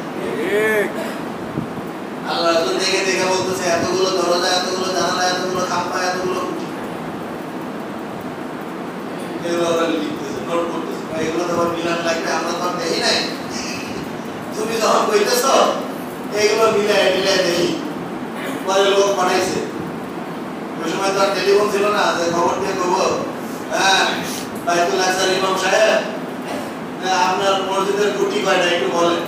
[SPEAKER 1] আল্লাহ রাসূল দেখে দেখে বলতেছে এতগুলো দরজা এতগুলো জানালা এতগুলো খাম্বা এতগুলো এগুলো লিখতেছে নোট করতেছে এগুলো তো মিলান লাগবে আমরা তো দেখি নাই তুমি যখন কইতেছো এগুলো মিলাই দেখি পরে লোক পাঠাইছে ওই সময় তো টেলিফোন ছিল না যে খবর দিয়ে কইবো হ্যাঁ বাইতুল আকসার ইমাম সাহেব আপনার মসজিদের কুটি কয়টা একটু বলেন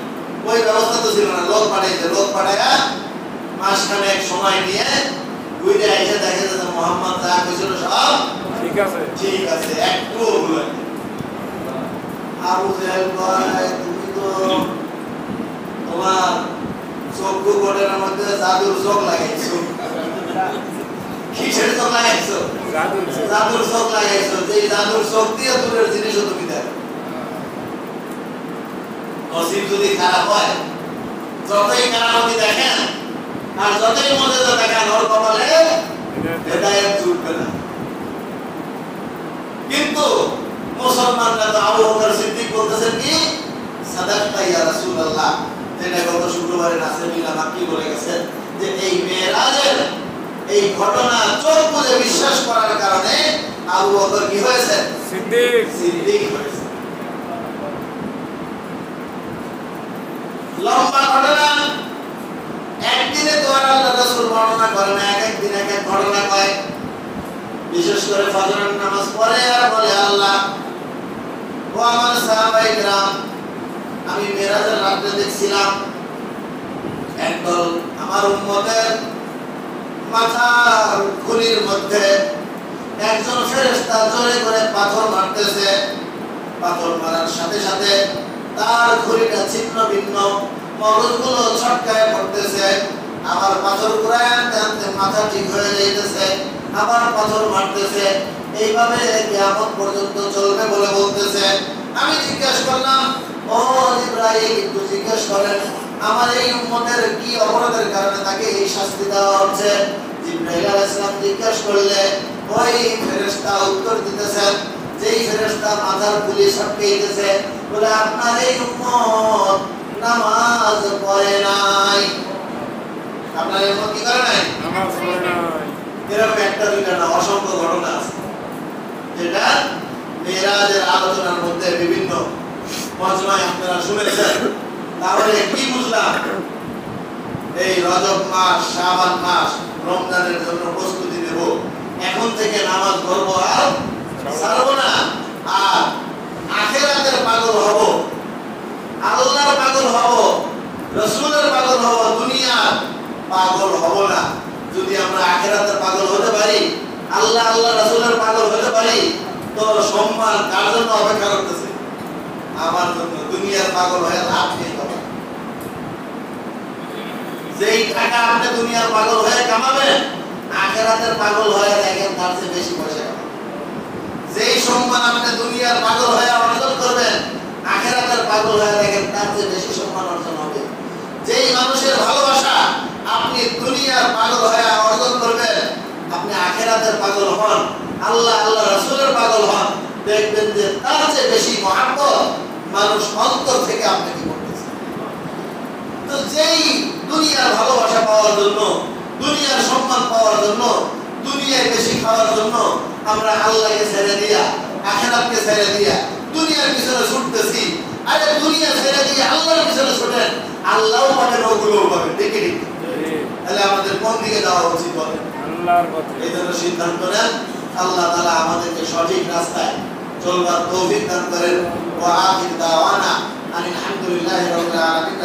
[SPEAKER 1] ওই ব্যবস্থা তো ছিল না লোক পাঠাইছে লোক পাঠায়া মাসখানেক সময় নিয়ে ঘুরে এসে দেখে যে মুহাম্মদ যা কইছিল সব ঠিক আছে একটু ভুল আবু জাহেল ভাই তুমি তো তোমার চক্ষু কোটের মধ্যে জাদুর চোখ লাগাইছো কিসের চোখ লাগাইছো জাদুর চোখ লাগাইছো যে জাদুর চোখ দিয়ে দূরের জিনিসও তুমি দেখো নসিব যদি খারাপ হয় যতই কারামতি দেখেন আর যতই মর্যাদা দেখেন ওর কপালে হেদায়েত জুটবে না কিন্তু মুসলমানরা তো আবু বকর সিদ্দিক বলতেছেন কি সাদাকতা ইয়া রাসূলুল্লাহ যেটা গত শুক্রবারে নাসিরুল্লাহ মাক্কি বলে গেছেন যে এই মেরাজের এই ঘটনা চোখ বুজে বিশ্বাস করার কারণে আবু বকর কি হয়েছে সিদ্দিক হয়েছে লম্বা ঘটনা একদিনে তো আর আল্লাহ রাসূল বর্ণনা করে না এক দিন এক ঘটনা কয় বিশেষ করে ফজরের নামাজ পড়ে আর বলে আল্লাহ ও আমার সাহাবায়ে কিরাম আমি মেরাজের রাতে দেখছিলাম একদল আমার উম্মতের মাথার খুলির মধ্যে একজন ফেরেশতা জোরে করে পাথর মারতেছে। পাথর মারার সাথে সাথে তার খুলিটা ছিন্ন ভিন্ন, মগজগুলো ছটকায় পড়তেছে। আবার পাথর ঘুরায় আনতে আনতে মাথা ঠিক হয়ে যাইতেছে, আবার পাথর মারতেছে। এইভাবে কিয়ামত পর্যন্ত চলবে বলে বলতেছে। আমি জিজ্ঞাসা করলাম, ও ইব্রাহিম, একটু জিজ্ঞেস করেন আমার এই উম্মতের কি অপরাধের কারণে তাকে এই শাস্তি দেওয়া হচ্ছে? জিবরাইল আলাইহিস সালাম জিজ্ঞাসা করলে ওই ফেরেশতা উত্তর দিতেছেন, যেই ফেরেশতা মাথার খুলি ছটকাইতেছে, বলে আপনার এই উম্মত নামাজ পড়ে নাই। আপনার এই উম্মত কি করে নাই?
[SPEAKER 2] নামাজ পড়ে নাই।
[SPEAKER 1] এরকম একটা দুইটা না, অসংখ্য ঘটনা আছে যেটা মেরাজের আলোচনার মধ্যে বিভিন্ন মজমায় আপনারা শুনেছেন। তাহলে কি বুঝলাম? এই রজব মাস, শাবান মাস, রমজানের জন্য প্রস্তুতি নেব। এখন থেকে নামাজ পড়বো আর ছাড়বো না। আর আখিরাতের পাগল হব, আল্লাহর পাগল হব, রাসূলের পাগল হব, দুনিয়ার পাগল হব না। যদি আমরা আখিরাতের পাগল হতে পারি, আল্লাহ আল্লাহ রাসূলের পাগল হতে পারি, তো সম্মান কার জন্য অপেক্ষা করতেছে? আমার জন্য। দুনিয়ার পাগল হয়ে লাভ নেই বাবা। যেই টাকা আপনি দুনিয়ার পাগল হয়ে কামাবেন, আখিরাতের পাগল হয়ে দেখেন তার চেয়ে বেশি পয়সা কামাবেন। যেই সম্মান আপনি দুনিয়ার পাগল হয়ে অর্জন করবেন, আখিরাতের পাগল হয়ে দেখেন তার চেয়ে বেশি সম্মান অর্জন হবে। যেই মানুষের ভালোবাসা আপনি দুনিয়ার পাগল হয়ে অর্জন করবেন, আপনি আখিরাতের পাগল হন, আল্লাহ আল্লাহ রাসূলের পাগল হন, দেখবেন যে তার চেয়ে বেশি মহব্বত মানুষ অন্তর থেকে আপনাকে করতেছে। তো যেই দুনিয়ার ভালোবাসা পাওয়ার জন্য, দুনিয়ার সম্মান পাওয়ার জন্য, দুনিয়ায় বেশি খাওয়ার জন্য আমরা আল্লাহকে ছেড়ে দিয়া, আখিরাতকে ছেড়ে দিয়া দুনিয়ার পিছনে ছুটতেছি। আরে দুনিয়া ছেড়ে দিয়ে আল্লাহর পিছনে ছুটেন, আল্লাহও পাবেন, ওগুলোও পাবেন। দেখে ঠিক তাহলে আমাদের কোন দিকে যাওয়া উচিত বলেন?
[SPEAKER 2] আল্লাহর পথে।
[SPEAKER 1] এই জন্য সিদ্ধান্ত নেন, আল্লাহ তাআলা আমাদেরকে সঠিক রাস্তায় চলবার তৌফিক দান করেন। ওয়া আখির দাওয়ানা আলহামদুলিল্লাহি রাব্বিল আলামিন।